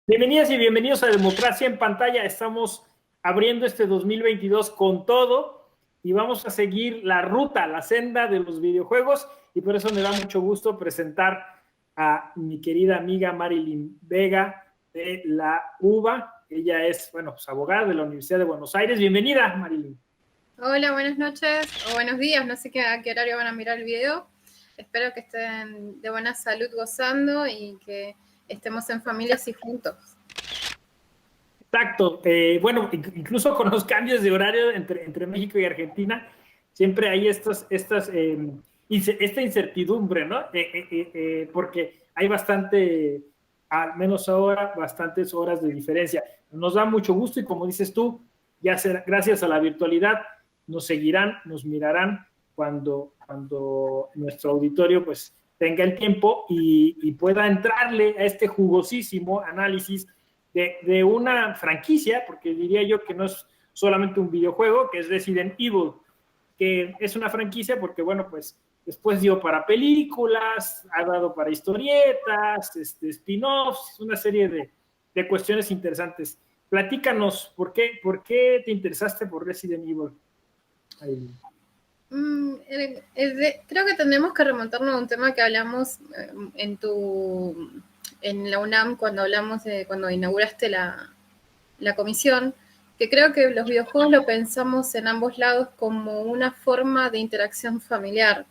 Bienvenidas y bienvenidos a Democracia en Pantalla. Estamos abriendo este 2022 con todo y vamos a seguir la ruta, la senda de los videojuegos, y por eso me da mucho gusto presentar a mi querida amiga Marilyn Vega de la UBA. Ella es, pues, abogada de la Universidad de Buenos Aires. Bienvenida, Marilyn. Hola, buenas noches o buenos días, no sé a qué horario van a mirar el video. Espero que estén de buena salud gozando y que estemos en familias y juntos. Exacto. Bueno, incluso con los cambios de horario entre México y Argentina, siempre hay esta incertidumbre, ¿no? Porque hay al menos ahora, bastantes horas de diferencia. Nos da mucho gusto y, como dices tú, ya será, gracias a la virtualidad, nos seguirán, nos mirarán cuando nuestro auditorio pues tenga el tiempo y pueda entrarle a este jugosísimo análisis de una franquicia, porque diría yo que no es solamente un videojuego, que es Resident Evil, que es una franquicia porque, bueno, pues después dio para películas, ha dado para historietas, spin-offs, una serie de cuestiones interesantes. Platícanos, ¿por qué te interesaste por Resident Evil? Creo que tendremos que remontarnos a un tema que hablamos en la UNAM cuando inauguraste la comisión, que creo que los videojuegos lo pensamos en ambos lados como una forma de interacción familiar.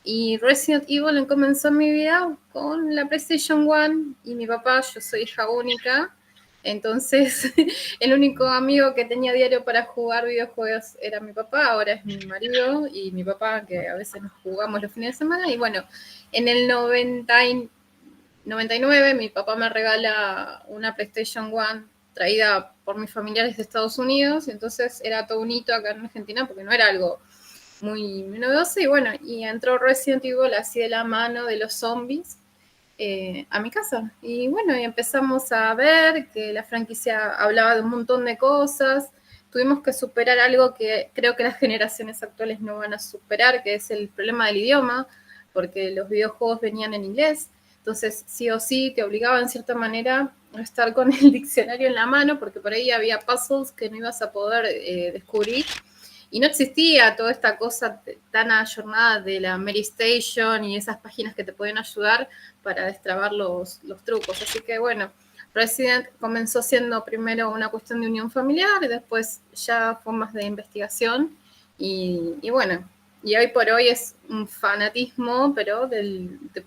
Y Resident Evil comenzó en mi vida con la PlayStation 1 y mi papá, yo soy hija única, entonces el único amigo que tenía diario para jugar videojuegos era mi papá, ahora es mi marido y mi papá, que a veces nos jugamos los fines de semana. Y bueno, en el 99 mi papá me regala una PlayStation 1 traída por mis familiares de Estados Unidos, y entonces era todo un hito acá en Argentina porque no era algo muy novedoso. Y bueno, y entró Resident Evil así de la mano de los zombies a mi casa. Y bueno, y empezamos a ver que la franquicia hablaba de un montón de cosas. Tuvimos que superar algo que creo que las generaciones actuales no van a superar, que es el problema del idioma, porque los videojuegos venían en inglés. Entonces, sí o sí, te obligaba en cierta manera a estar con el diccionario en la mano, porque por ahí había puzzles que no ibas a poder descubrir. Y no existía toda esta cosa tan ayornada de la Mary Station y esas páginas que te pueden ayudar para destrabar los trucos. Así que bueno, Resident comenzó siendo primero una cuestión de unión familiar y después ya formas de investigación. Y bueno, y hoy por hoy es un fanatismo, pero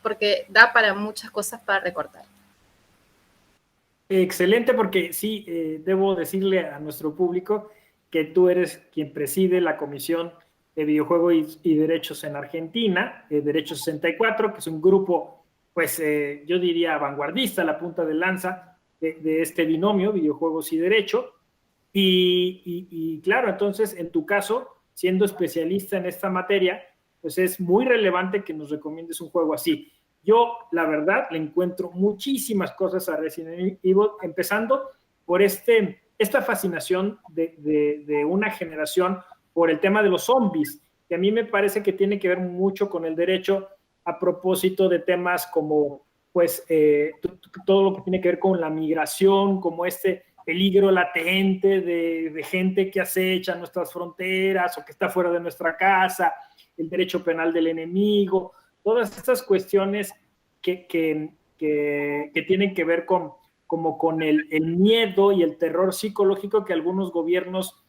porque da para muchas cosas para recortar. Excelente, porque sí, debo decirle a nuestro público que tú eres quien preside la Comisión de Videojuegos y Derechos en Argentina, Derecho 64, que es un grupo, pues yo diría vanguardista, la punta de lanza de este binomio, videojuegos y derecho. Y claro, entonces, en tu caso, siendo especialista en esta materia, pues es muy relevante que nos recomiendes un juego así. Yo, la verdad, le encuentro muchísimas cosas a Resident Evil, empezando por esta fascinación de una generación por el tema de los zombies, que a mí me parece que tiene que ver mucho con el derecho a propósito de temas como, pues, todo lo que tiene que ver con la migración, como este peligro latente de gente que acecha nuestras fronteras o que está fuera de nuestra casa, el derecho penal del enemigo, todas estas cuestiones que tienen que ver con el miedo y el terror psicológico que algunos gobiernos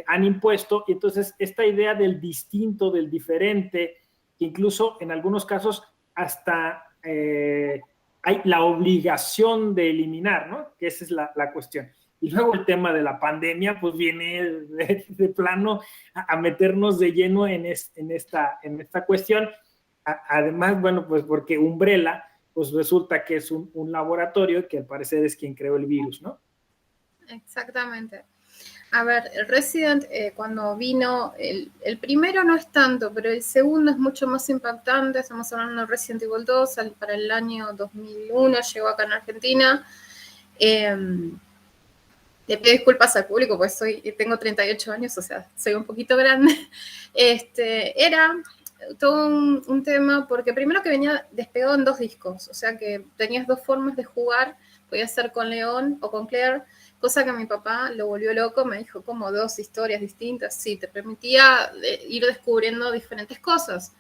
han impuesto. Y entonces esta idea del distinto, del diferente, que incluso en algunos casos hasta hay la obligación de eliminar, ¿no? Que esa es la cuestión. Y luego el tema de la pandemia, pues viene de plano a meternos de lleno en esta cuestión. Además, bueno, pues porque Umbrella, pues resulta que es un laboratorio que al parecer es quien creó el virus, ¿no? Exactamente. A ver, Resident, cuando vino, el primero no es tanto, pero el segundo es mucho más impactante. Estamos hablando de Resident Evil 2, para el año 2001 llegó acá en Argentina. Le pido disculpas al público, pues tengo 38 años, o sea, soy un poquito grande. Era todo un tema, porque primero que venía despegado en 2 discos, o sea que tenías 2 formas de jugar, podías ser con León o con Claire, cosa que a mi papá lo volvió loco, me dijo como 2 historias distintas, sí, te permitía ir descubriendo diferentes cosas.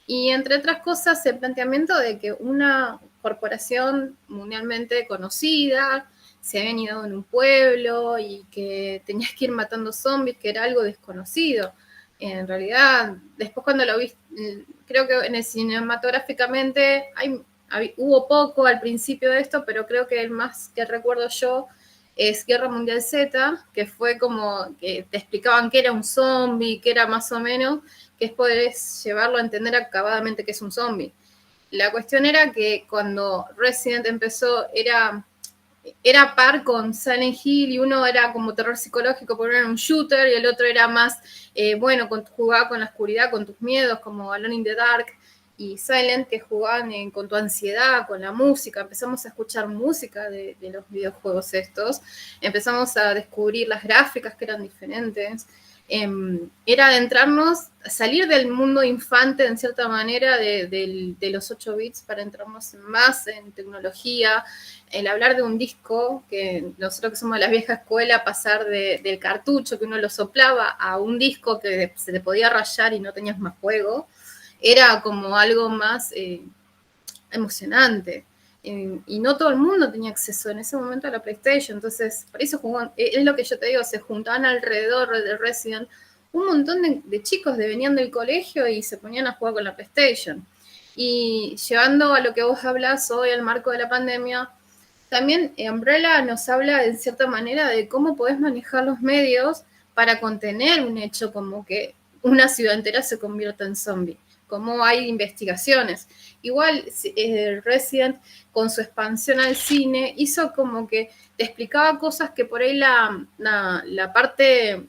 Y entre otras cosas, el planteamiento de que una corporación mundialmente conocida se había anidado en un pueblo y que tenías que ir matando zombies, que era algo desconocido. En realidad, después cuando lo vi, creo que en el cinematográficamente hubo poco al principio de esto, pero creo que el más que recuerdo yo es Guerra Mundial Z, que fue como que te explicaban qué era un zombie, qué era más o menos, que es poder llevarlo a entender acabadamente qué es un zombie. La cuestión era que cuando Resident empezó, era par con Silent Hill y uno era como terror psicológico porque era un shooter y el otro era más, bueno, jugaba con la oscuridad, con tus miedos, como Alone in the Dark y Silent, que jugaban con tu ansiedad, con la música. Empezamos a escuchar música de los videojuegos estos, empezamos a descubrir las gráficas que eran diferentes. Era adentrarnos, salir del mundo infante en cierta manera de los 8 bits para entrarnos más en tecnología, el hablar de un disco, que nosotros que somos de la vieja escuela, pasar del cartucho que uno lo soplaba a un disco que se te podía rayar y no tenías más juego, era como algo más emocionante. Y no todo el mundo tenía acceso en ese momento a la PlayStation, entonces por eso es lo que yo te digo, se juntaban alrededor de Resident un montón de chicos que venían del colegio y se ponían a jugar con la PlayStation. Y llevando a lo que vos hablas hoy, al marco de la pandemia, también Umbrella nos habla en cierta manera de cómo podés manejar los medios para contener un hecho como que una ciudad entera se convierta en zombie, como hay investigaciones. Igual Resident, con su expansión al cine, hizo como que te explicaba cosas que por ahí la parte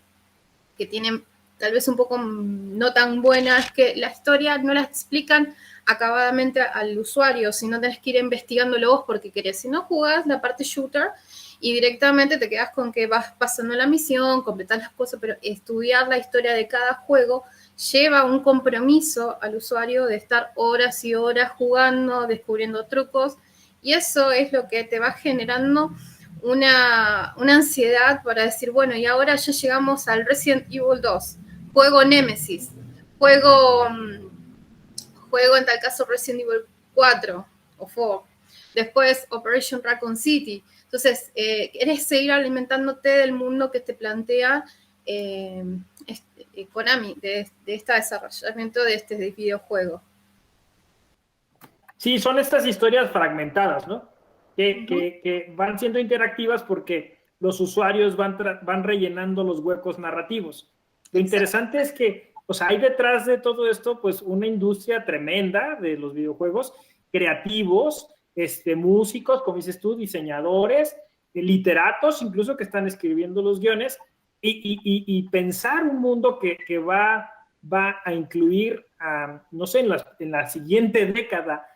que tiene tal vez un poco no tan buena es que la historia no la explican acabadamente al usuario, sino tenés que ir investigándolo vos porque querés. Si no jugás la parte shooter y directamente te quedás con que vas pasando la misión, completás las cosas, pero estudiar la historia de cada juego lleva un compromiso al usuario de estar horas y horas jugando, descubriendo trucos, y eso es lo que te va generando una ansiedad para decir, bueno, y ahora ya llegamos al Resident Evil 2, juego Nemesis, juego, juego en tal caso Resident Evil 4 o 4, después Operation Raccoon City. Entonces, querés seguir alimentándote del mundo que te plantea Konami, de este desarrollamiento de este videojuego. Sí, son estas historias fragmentadas, ¿no? Uh-huh. Que van siendo interactivas porque los usuarios van rellenando los huecos narrativos. Lo interesante es que, o sea, hay detrás de todo esto, pues, una industria tremenda de los videojuegos, creativos, músicos, como dices tú, diseñadores, literatos, incluso que están escribiendo los guiones, y pensar un mundo que va a incluir, no sé, en la siguiente década,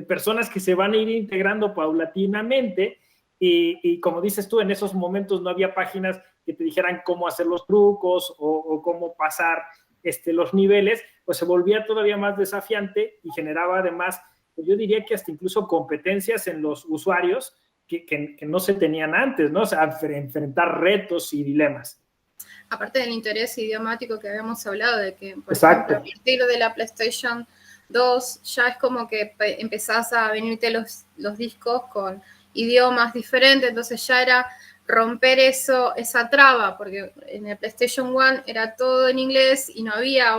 personas que se van a ir integrando paulatinamente y como dices tú, en esos momentos no había páginas que te dijeran cómo hacer los trucos o cómo pasar los niveles, pues se volvía todavía más desafiante y generaba además, pues yo diría que hasta incluso competencias en los usuarios que no se tenían antes, ¿no? O sea, enfrentar retos y dilemas. Aparte del interés idiomático que habíamos hablado, de que, por Exacto. ejemplo, a partir de la PlayStation 2 ya es como que empezás a venirte los discos con idiomas diferentes, entonces ya era romper esa traba, porque en el PlayStation 1 era todo en inglés y no había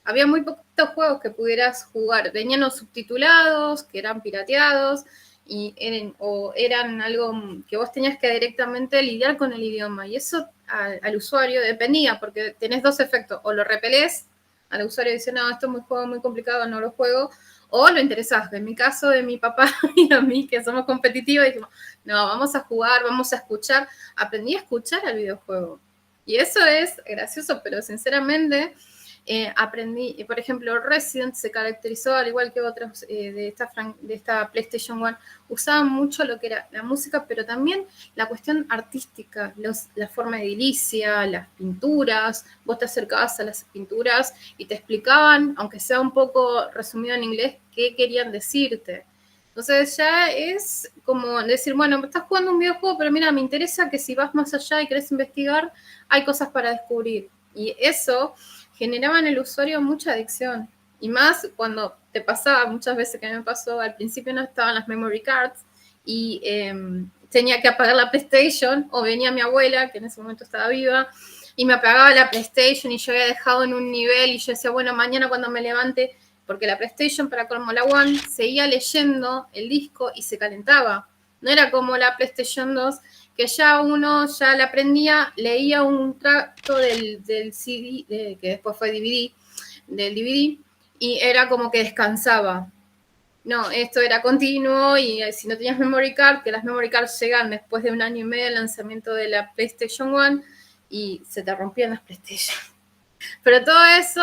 había muy poquitos juegos que pudieras jugar, venían los subtitulados, que eran pirateados, y eran algo que vos tenías que directamente lidiar con el idioma, y eso al usuario dependía, porque tenés 2 efectos, o lo repelés, al usuario dice, no, esto es un juego muy complicado, no lo juego, o lo interesás. En mi caso, de mi papá y a mí, que somos competitivos, dijimos, no, vamos a jugar, vamos a escuchar. Aprendí a escuchar el videojuego. Y eso es gracioso, pero sinceramente aprendí, por ejemplo, Resident se caracterizó, al igual que otros de esta PlayStation 1, usaban mucho lo que era la música, pero también la cuestión artística, la forma edilicia, las pinturas. Vos te acercabas a las pinturas y te explicaban, aunque sea un poco resumido en inglés, qué querían decirte. Entonces ya es como decir, bueno, estás jugando un videojuego, pero mira, me interesa que si vas más allá y querés investigar, hay cosas para descubrir. Y eso generaba en el usuario mucha adicción. Y más cuando te pasaba, muchas veces que me pasó, al principio no estaban las memory cards y tenía que apagar la PlayStation, o venía mi abuela, que en ese momento estaba viva, y me apagaba la PlayStation y yo había dejado en un nivel y yo decía, bueno, mañana cuando me levante, porque la PlayStation, para colmo la One, seguía leyendo el disco y se calentaba. No era como la PlayStation 2, que ya uno ya la aprendía, leía un tracto del CD, que después fue DVD, del DVD, y era como que descansaba. No, esto era continuo y si no tenías memory card, que las memory cards llegan después de 1 año y medio del lanzamiento de la PlayStation 1 y se te rompían las PlayStation. Pero todo eso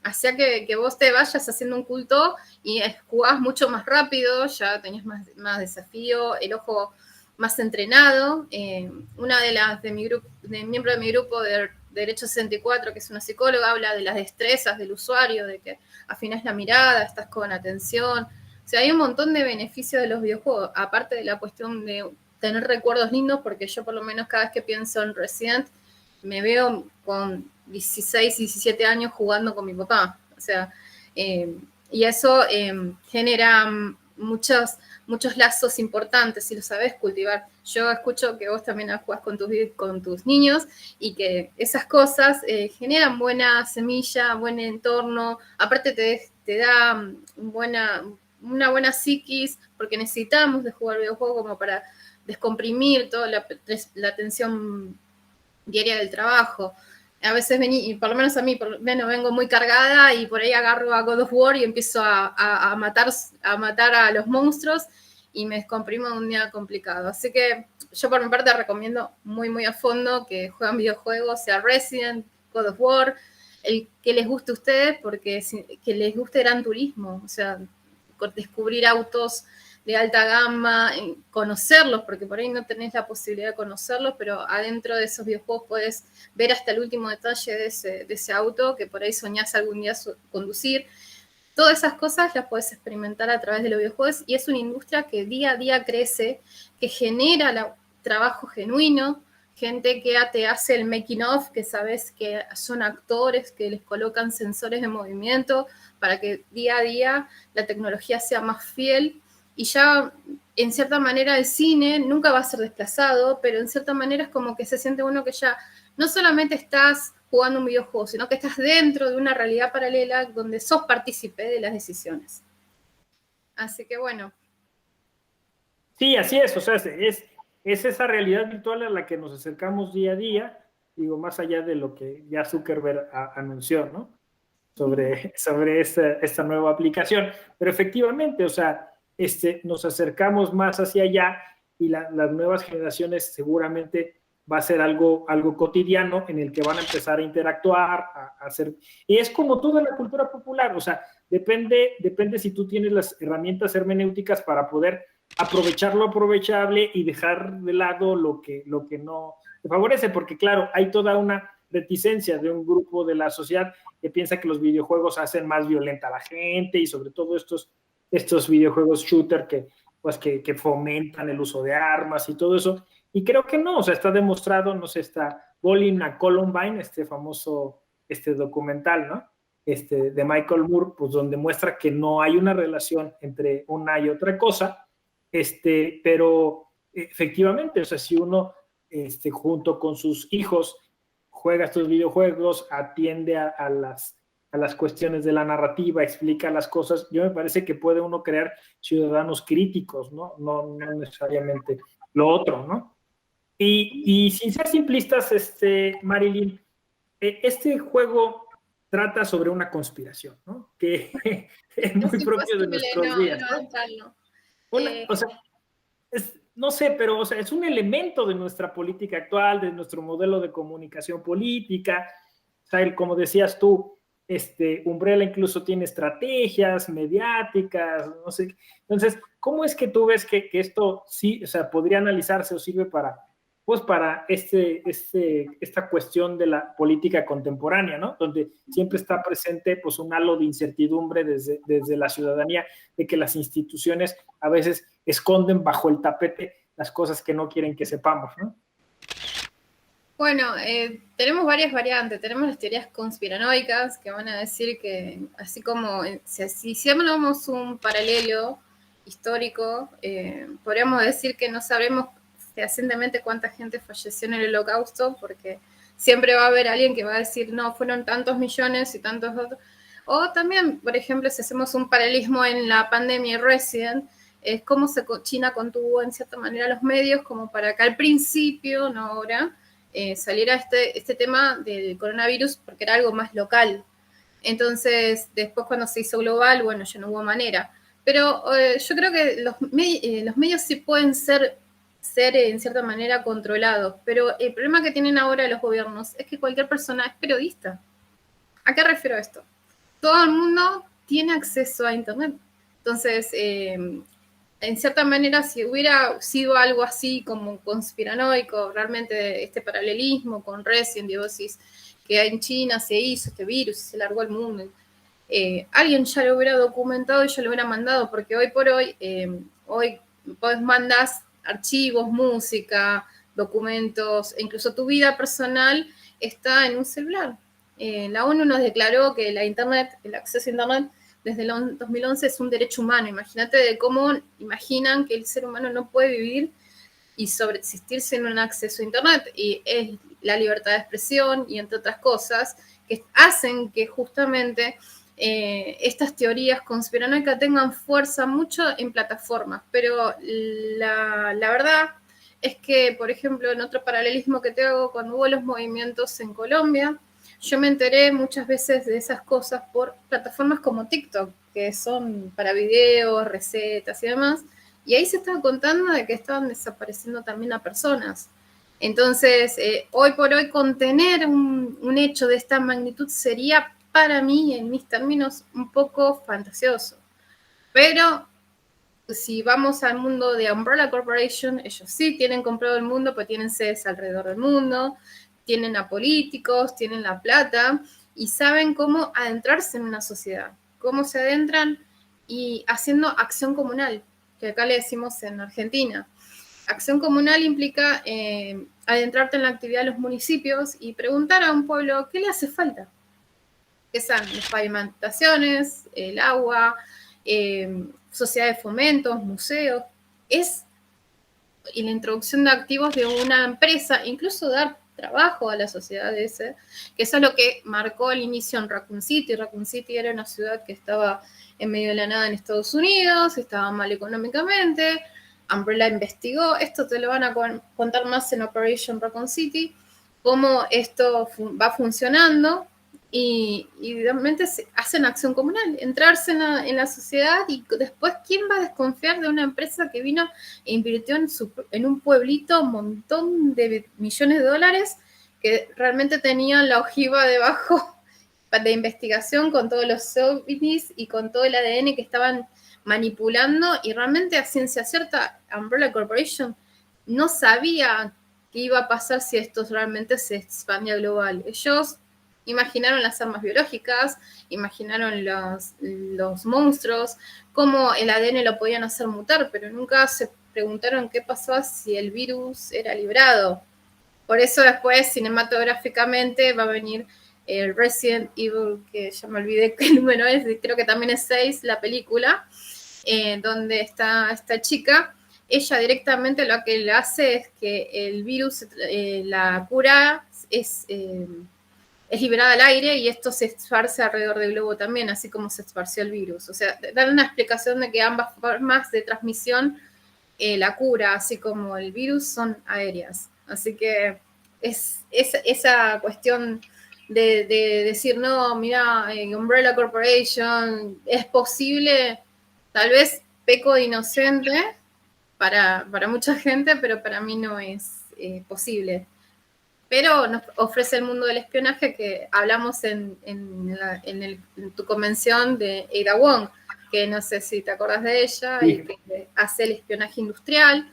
hacía que vos te vayas haciendo un culto y jugabas mucho más rápido, ya tenías más desafío, el ojo más entrenado. Una de miembro de mi grupo de Derecho 64, que es una psicóloga, habla de las destrezas del usuario, de que afinás la mirada, estás con atención. O sea, hay un montón de beneficios de los videojuegos, aparte de la cuestión de tener recuerdos lindos, porque yo por lo menos cada vez que pienso en Resident, me veo con 16, 17 años jugando con mi papá. O sea, y eso genera muchos lazos importantes si lo sabes cultivar. Yo escucho que vos también jugás con tus niños y que esas cosas generan buena semilla, buen entorno. Aparte te da una buena psiquis, porque necesitamos de jugar videojuegos como para descomprimir toda la tensión diaria del trabajo. A veces por lo menos a mí, vengo muy cargada y por ahí agarro a God of War y empiezo a matar a los monstruos y me descomprimo en un día complicado. Así que yo por mi parte recomiendo muy, muy a fondo que jueguen videojuegos, sea Resident, God of War, el que les guste a ustedes, porque que les guste Gran Turismo, o sea, descubrir autos de alta gama, conocerlos, porque por ahí no tenés la posibilidad de conocerlos, pero adentro de esos videojuegos podés ver hasta el último detalle de ese auto que por ahí soñás algún día conducir. Todas esas cosas las podés experimentar a través de los videojuegos y es una industria que día a día crece, que genera trabajo genuino, gente que te hace el making of, que sabes que son actores, que les colocan sensores de movimiento para que día a día la tecnología sea más fiel. Y ya, en cierta manera, el cine nunca va a ser desplazado, pero en cierta manera es como que se siente uno que ya no solamente estás jugando un videojuego, sino que estás dentro de una realidad paralela donde sos partícipe de las decisiones. Así que bueno. Sí, así es, o sea, es esa realidad virtual a la que nos acercamos día a día, digo, más allá de lo que ya Zuckerberg anunció, ¿no? Sobre esta nueva aplicación. Pero efectivamente, o sea, nos acercamos más hacia allá y las nuevas generaciones seguramente va a ser algo cotidiano en el que van a empezar a interactuar, a hacer... Y es como toda la cultura popular, o sea, depende si tú tienes las herramientas hermenéuticas para poder aprovechar lo aprovechable y dejar de lado lo que no te favorece, porque claro, hay toda una reticencia de un grupo de la sociedad que piensa que los videojuegos hacen más violenta a la gente y sobre todo estos videojuegos shooter que fomentan el uso de armas y todo eso. Y creo que no, o sea, está demostrado, no sé, está Bowling a Columbine, famoso documental, ¿no? De Michael Moore, pues donde muestra que no hay una relación entre una y otra cosa, pero efectivamente, o sea, si uno junto con sus hijos juega estos videojuegos, atiende a las cuestiones de la narrativa, explica las cosas, yo me parece que puede uno crear ciudadanos críticos, ¿no? No necesariamente lo otro, ¿no? Y sin ser simplistas, Marilyn, este juego trata sobre una conspiración, ¿no? Que es muy propio de nuestros días, ¿no? O sea, no sé, pero o sea, es un elemento de nuestra política actual, de nuestro modelo de comunicación política. O sea, como decías tú, Umbrella incluso tiene estrategias mediáticas, no sé. Entonces, ¿cómo es que tú ves que esto sí, o sea, podría analizarse o sirve para, pues, para esta cuestión de la política contemporánea, ¿no? Donde siempre está presente, pues, un halo de incertidumbre desde la ciudadanía, de que las instituciones a veces esconden bajo el tapete las cosas que no quieren que sepamos, ¿no? Bueno, tenemos varias variantes. Tenemos las teorías conspiranoicas que van a decir que, así como si hiciéramos un paralelo histórico, podríamos decir que no sabremos fehacientemente cuánta gente falleció en el Holocausto, porque siempre va a haber alguien que va a decir, no, fueron tantos millones y tantos otros. O también, por ejemplo, si hacemos un paralelismo en la pandemia Resident, es cómo China contuvo en cierta manera los medios, como para que al principio, no ahora, saliera este tema del coronavirus, porque era algo más local. Entonces, después cuando se hizo global, bueno, ya no hubo manera. Pero yo creo que los medios sí pueden ser en cierta manera controlados, pero el problema que tienen ahora los gobiernos es que cualquier persona es periodista. ¿A qué refiero esto? Todo el mundo tiene acceso a Internet. Entonces, en cierta manera, si hubiera sido algo así como conspiranoico, realmente este paralelismo con Resident, digosis, que en China se hizo este virus y se largó al mundo, alguien ya lo hubiera documentado y ya lo hubiera mandado, porque hoy por hoy, hoy vos mandas archivos, música, documentos, e incluso tu vida personal está en un celular. La ONU nos declaró que la Internet, el acceso a Internet, desde el 2011 es un derecho humano. Imagínate de cómo imaginan que el ser humano no puede vivir y sobreexistir sin un acceso a Internet. Y es la libertad de expresión y entre otras cosas que hacen que justamente estas teorías conspiranoicas tengan fuerza mucho en plataformas. Pero la verdad es que, por ejemplo, en otro paralelismo que te hago, cuando hubo los movimientos en Colombia, yo me enteré muchas veces de esas cosas por plataformas como TikTok, que son para videos, recetas y demás, y ahí se estaba contando de que estaban desapareciendo también a personas. Entonces, hoy por hoy, contener un hecho de esta magnitud sería para mí, en mis términos, un poco fantasioso. Pero si vamos al mundo de Umbrella Corporation, ellos sí tienen comprado el mundo, pues tienen sedes alrededor del mundo, tienen a políticos, tienen la plata y saben cómo adentrarse en una sociedad, cómo se adentran y haciendo acción comunal, que acá le decimos en Argentina. Acción comunal implica adentrarte en la actividad de los municipios y preguntar a un pueblo qué le hace falta. Que son las pavimentaciones, el agua, sociedades de fomentos, museos. Es y la introducción de activos de una empresa, incluso dar trabajo a la sociedad de ese, que eso es lo que marcó el inicio en Raccoon City. Raccoon City era una ciudad que estaba en medio de la nada en Estados Unidos, estaba mal económicamente. Umbrella investigó, esto te lo van a contar más en Operation Raccoon City, cómo esto va funcionando y realmente hacen acción comunal, entrarse en la sociedad y después, ¿quién va a desconfiar de una empresa que vino e invirtió en un pueblito un montón de millones de dólares que realmente tenían la ojiva debajo de investigación con todos los ovnis y con todo el ADN que estaban manipulando y realmente a ciencia cierta Umbrella Corporation no sabía qué iba a pasar si esto realmente se expandía global. Ellos imaginaron las armas biológicas, imaginaron los monstruos, cómo el ADN lo podían hacer mutar, pero nunca se preguntaron qué pasaba si el virus era librado. Por eso después, cinematográficamente, va a venir el Resident Evil, que ya me olvidé qué número es, creo que también es 6, la película, donde está esta chica. Ella directamente lo que le hace es que el virus, la cura es liberada al aire y esto se esparce alrededor del globo también, así como se esparció el virus. O sea, dar una explicación de que ambas formas de transmisión, la cura, así como el virus, son aéreas. Así que es esa cuestión de decir, no, mira, Umbrella Corporation, es posible, tal vez peco de inocente para mucha gente, pero para mí no es posible. pero nos ofrece el mundo del espionaje que hablamos en tu convención de Ada Wong, que no sé si te acordás de ella, sí. Y que hace el espionaje industrial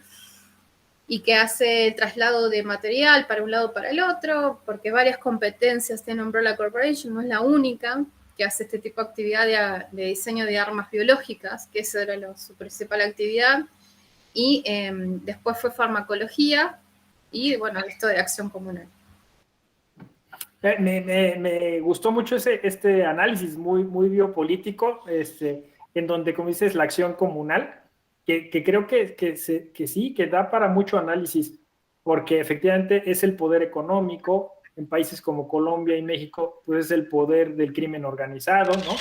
y que hace traslado de material para un lado para el otro, porque varias competencias tiene Umbrella Corporation, no es la única que hace este tipo de actividad de diseño de armas biológicas, que esa era su principal actividad, y después fue farmacología y, bueno, esto de acción comunal. Me gustó mucho este análisis muy biopolítico, en donde, como dices, la acción comunal, que creo que sí, que da para mucho análisis, porque efectivamente es el poder económico. En países como Colombia y México, pues es el poder del crimen organizado, ¿no?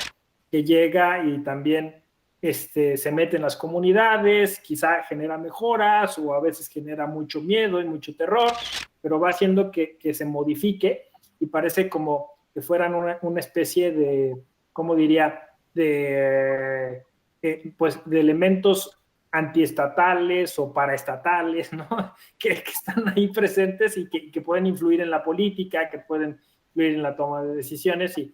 Que llega y también se mete en las comunidades, quizá genera mejoras o a veces genera mucho miedo y mucho terror, pero va haciendo que se modifique y parece como que fueran una especie de, ¿cómo diría?, pues de elementos antiestatales o paraestatales, ¿no? Que están ahí presentes y que pueden influir en la política, que pueden influir en la toma de decisiones y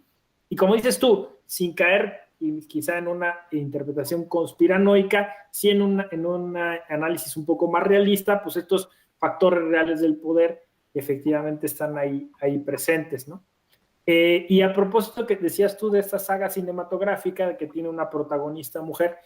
como dices tú, sin caer quizá en una interpretación conspiranoica, sí en un análisis un poco más realista, pues estos factores reales del poder efectivamente están ahí presentes, ¿no? Y a propósito que decías tú de esta saga cinematográfica que tiene una protagonista mujer,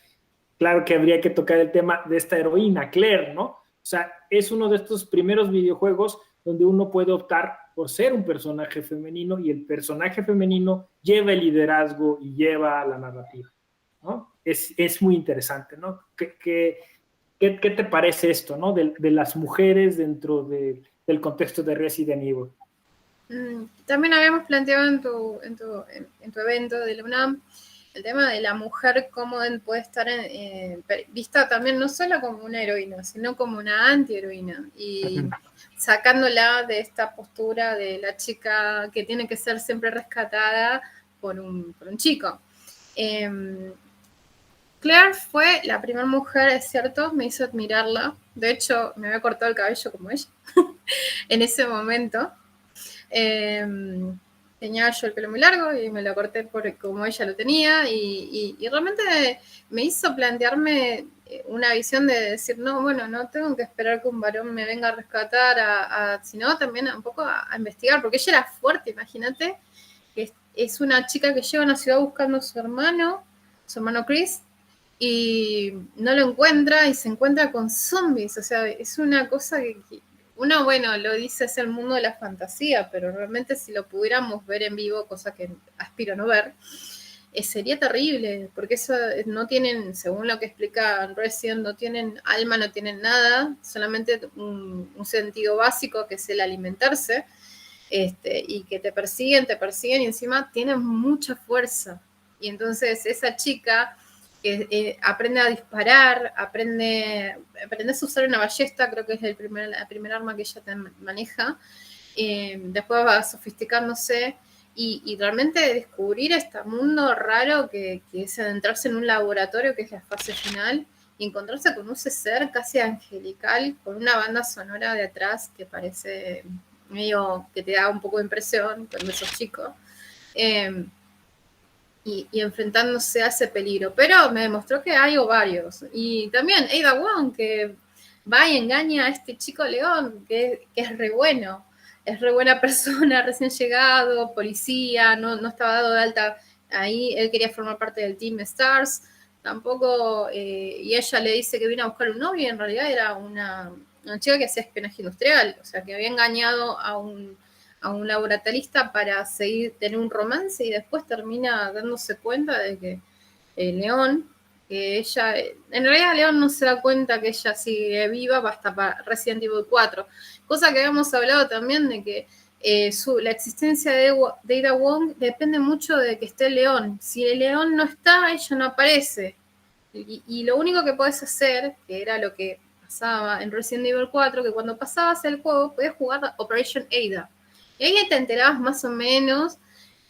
claro que habría que tocar el tema de esta heroína, Claire, ¿no? O sea, es uno de estos primeros videojuegos donde uno puede optar por ser un personaje femenino y el personaje femenino lleva el liderazgo y lleva la narrativa, ¿no? Es muy interesante, ¿no? ¿Qué te parece esto, ¿no? De las mujeres dentro del contexto de Resident Evil? También habíamos planteado en tu evento de la UNAM el tema de la mujer, cómo puede estar vista también no solo como una heroína, sino como una antiheroína, y sacándola de esta postura de la chica que tiene que ser siempre rescatada por un chico. Claire fue la primera mujer, es cierto, me hizo admirarla. De hecho, me había cortado el cabello como ella en ese momento. Tenía yo el pelo muy largo y me lo corté como ella lo tenía y realmente me hizo plantearme una visión de decir, no, bueno, no tengo que esperar que un varón me venga a rescatar, sino también un poco a investigar, porque ella era fuerte, imagínate, que es una chica que llega a una ciudad buscando a su hermano Chris, y no lo encuentra y se encuentra con zombies, o sea, es una cosa que uno, bueno, lo dice, es el mundo de la fantasía, pero realmente si lo pudiéramos ver en vivo, cosa que aspiro a no ver, sería terrible, porque eso no tienen, según lo que explica Resident, no tienen alma, no tienen nada, solamente un sentido básico que es el alimentarse, y que te persiguen y encima tienen mucha fuerza. Y entonces esa chica que aprende a disparar, aprende a usar una ballesta, creo que es la primera arma que ella maneja, después va sofisticándose y realmente descubrir este mundo raro que es adentrarse en un laboratorio, que es la fase final, y encontrarse con un ser casi angelical, con una banda sonora de atrás que parece medio que te da un poco de impresión cuando sos chico. Y enfrentándose a ese peligro. Pero me demostró que hay varios. Y también Ada Wong, que va y engaña a este chico León, que es re bueno. Es re buena persona, recién llegado, policía, no estaba dado de alta ahí. Él quería formar parte del Team Stars. Tampoco, y ella le dice que vino a buscar un novio, y en realidad era una chica que hacía espionaje industrial. O sea, que había engañado a un laboratorista para tener un romance, y después termina dándose cuenta de que León, que ella, en realidad León no se da cuenta que ella sigue viva hasta para Resident Evil 4, cosa que habíamos hablado también de que la existencia de Ada Wong depende mucho de que esté León. Si el León no está, ella no aparece. Y lo único que podés hacer, que era lo que pasaba en Resident Evil 4, que cuando pasabas el juego podías jugar Operation Ada. Y ahí te enterabas más o menos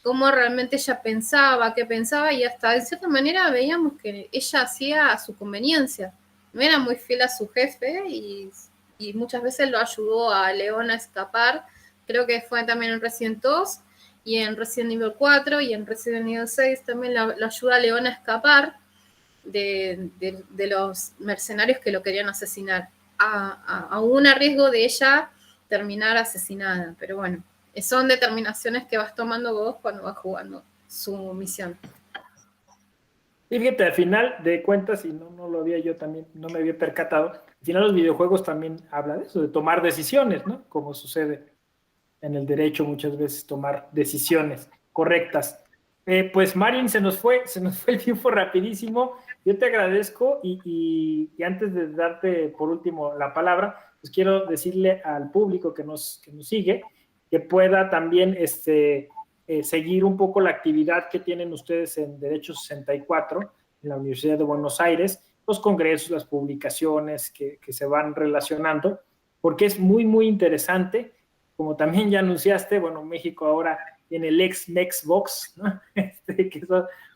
cómo realmente ella pensaba, qué pensaba, y hasta de cierta manera veíamos que ella hacía a su conveniencia. No era muy fiel a su jefe y muchas veces lo ayudó a León a escapar, Creo que fue también en Resident 2 y en Resident Evil 4 y en Resident Evil 6 también lo ayuda a Leon a escapar de los mercenarios que lo querían asesinar, aún a riesgo de ella terminar asesinada. Pero bueno, son determinaciones que vas tomando vos cuando vas jugando su misión. Y fíjate, al final de cuentas, y no lo había yo también, no me había percatado, al final los videojuegos también hablan de eso, de tomar decisiones, ¿no? Como sucede en el derecho muchas veces, tomar decisiones correctas. Pues Marin, se nos fue el tiempo rapidísimo. Yo te agradezco y antes de darte por último la palabra, pues quiero decirle al público que nos sigue que pueda también seguir un poco la actividad que tienen ustedes en Derecho 64 en la Universidad de Buenos Aires, los congresos, las publicaciones que se van relacionando, porque es muy, muy interesante. Como también ya anunciaste, bueno, México ahora tiene el ex-Mexbox, ¿no? Que es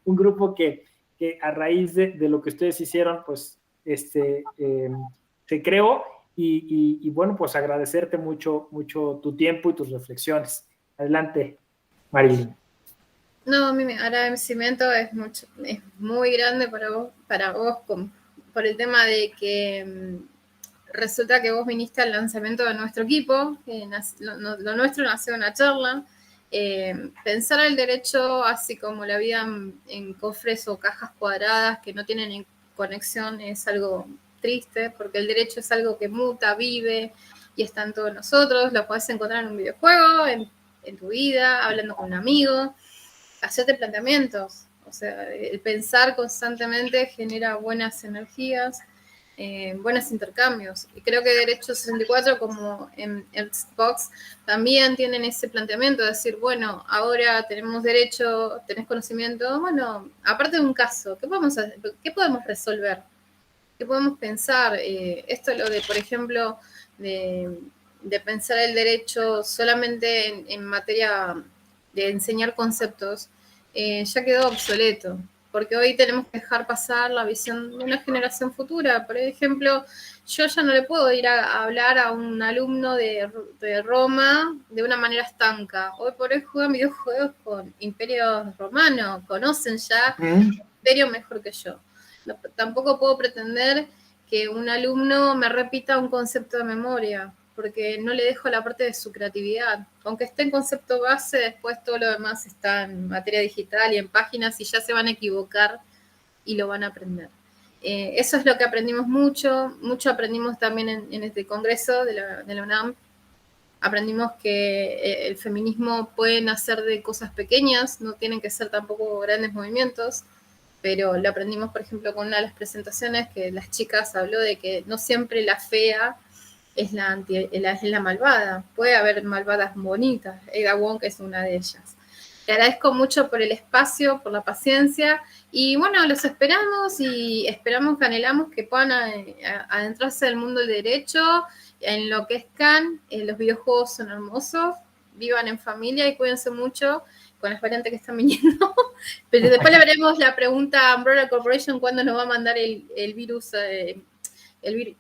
un grupo que a raíz de lo que ustedes hicieron, pues, se creó y bueno, pues agradecerte mucho tu tiempo y tus reflexiones. Adelante, Marilyn. No, mi agradecimiento es muy grande para vos por el tema de que resulta que vos viniste al lanzamiento de nuestro equipo, que lo nuestro nació en una charla. Pensar el derecho así como la vida en cofres o cajas cuadradas que no tienen conexión es algo triste, porque el derecho es algo que muta, vive y está en todos nosotros. Lo podés encontrar en un videojuego, en tu vida, hablando con un amigo, hacerte planteamientos. O sea, el pensar constantemente genera buenas energías, buenos intercambios. Y creo que Derecho 64, como en Xbox, también tienen ese planteamiento de decir, bueno, ahora tenemos derecho, tenés conocimiento, bueno, aparte de un caso, ¿qué podemos resolver? ¿Qué podemos pensar? Esto lo de, por ejemplo, de pensar el derecho solamente en materia de enseñar conceptos, ya quedó obsoleto, porque hoy tenemos que dejar pasar la visión de una generación futura. Por ejemplo, yo ya no le puedo ir a hablar a un alumno de Roma de una manera estanca. Hoy por hoy juegan videojuegos con Imperio Romano, conocen ya el Imperio mejor que yo. No, tampoco puedo pretender que un alumno me repita un concepto de memoria, porque no le dejo la parte de su creatividad. Aunque esté en concepto base, después todo lo demás está en materia digital y en páginas y ya se van a equivocar y lo van a aprender. Eso es lo que aprendimos mucho aprendimos también en este congreso de la UNAM. Aprendimos que el feminismo puede nacer de cosas pequeñas, no tienen que ser tampoco grandes movimientos, pero lo aprendimos, por ejemplo, con una de las presentaciones que las chicas habló de que no siempre la fea es la malvada. Puede haber malvadas bonitas. Ada Wong es una de ellas. Te agradezco mucho por el espacio, por la paciencia. Y bueno, los esperamos y anhelamos que puedan adentrarse al mundo del derecho, enloquezcan. Los videojuegos son hermosos. Vivan en familia y cuídense mucho con las variantes que están viniendo. Pero después le veremos la pregunta a Umbrella Corporation cuándo nos va a mandar el virus,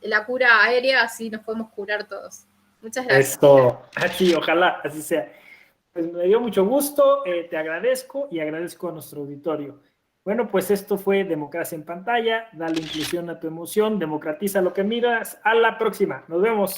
la cura aérea, así nos podemos curar todos. Muchas gracias. Esto, así, ojalá, así sea. Pues me dio mucho gusto, te agradezco y agradezco a nuestro auditorio. Bueno, pues esto fue Democracia en Pantalla. Dale inclusión a tu emoción, democratiza lo que miras. A la próxima. Nos vemos.